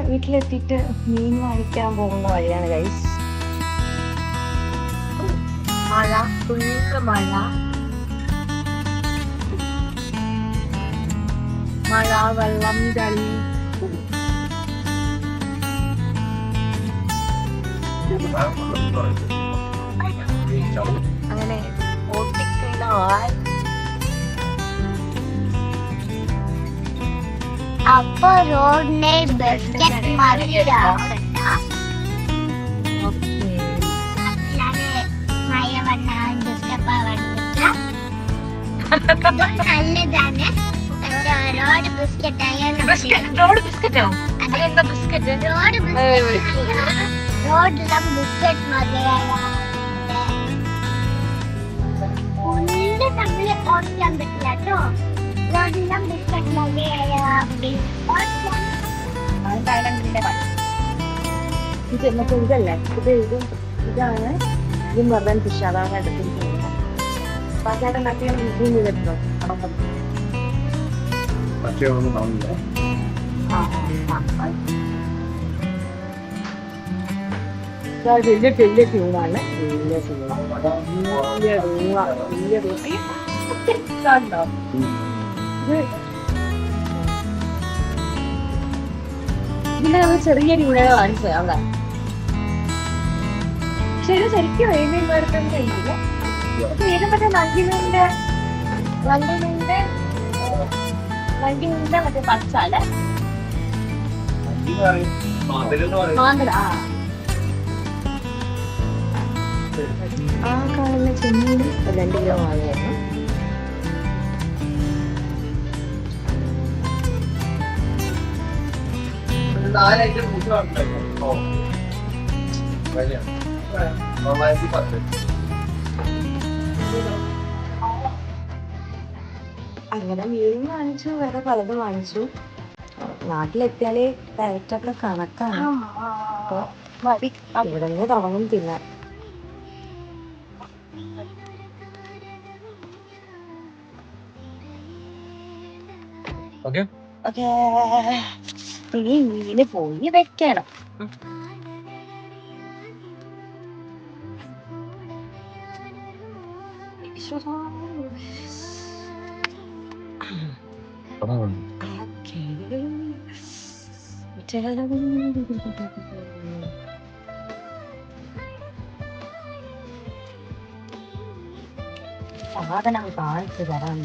വീട്ടിലെത്തിയിട്ട് മീൻ വാങ്ങിക്കാൻ പോകുന്ന വഴിയാണ് ഗൈസ്. മഴ, ഫുള്ള് മഴ, വെള്ളം, ചളി. അങ്ങനെ ഓട്ടിക്കലായി. അപ്പൊ റോഡിനെ ബിസ്ക്കറ്റ് മറിയിടാ നല്ലതാണ്. റോഡ് ബിസ്ക്കറ്റ് റോഡ് ബിസ്ക്കറ്റോ? അതെന്താ ബിസ്ക്കറ്റ്? റോഡിലും ബിസ്ക്കറ്റ് മതിയായ ഫുള്ള് നമ്മളെ ഓടിക്കാൻ പറ്റില്ല കേട്ടോ. റോഡിലും ബിസ്ക്കറ്റ് മതിയായ ഇതല്ലേ ഇതാണ് ഇതും വെറുതെ ഫിഷ്. അതാണ് എടുത്തിരിക്കുന്നത്. ബാക്കിയുടെ നട്ടിയും ഇതും ചെയ്തിട്ടോ. വലിയ ട്യൂണാണ്. ഇതിനെ നമ്മൾ ചെറിയ ട്യൂണാണ് കാണിച്ചത് അവിടെ. പക്ഷെ ഇത് ശരിക്കും വേണ്ടി എടുക്കാൻ കഴിയില്ല. ഏതും മറ്റേ വണ്ടിമീന്റെ മറ്റേ പച്ചാല് മാന്തല. ആ കാണുന്ന ചെമ്മീൻ 2 കിലോ വാങ്ങിയായിരുന്നു. അങ്ങനെ മീൻ വാങ്ങിച്ചു, വേറെ പലതും വാങ്ങിച്ചു. നാട്ടിലെത്തിയാലേ ഡയറ്റൊക്കെ കണക്കാണ്. അപ്പൊ ഇവിടെ നിന്ന് തുടങ്ങും തിന്നാൻ. ഇനി മീന് പോയി വെക്കണം. സാധനം കാണിച്ചു തരാം.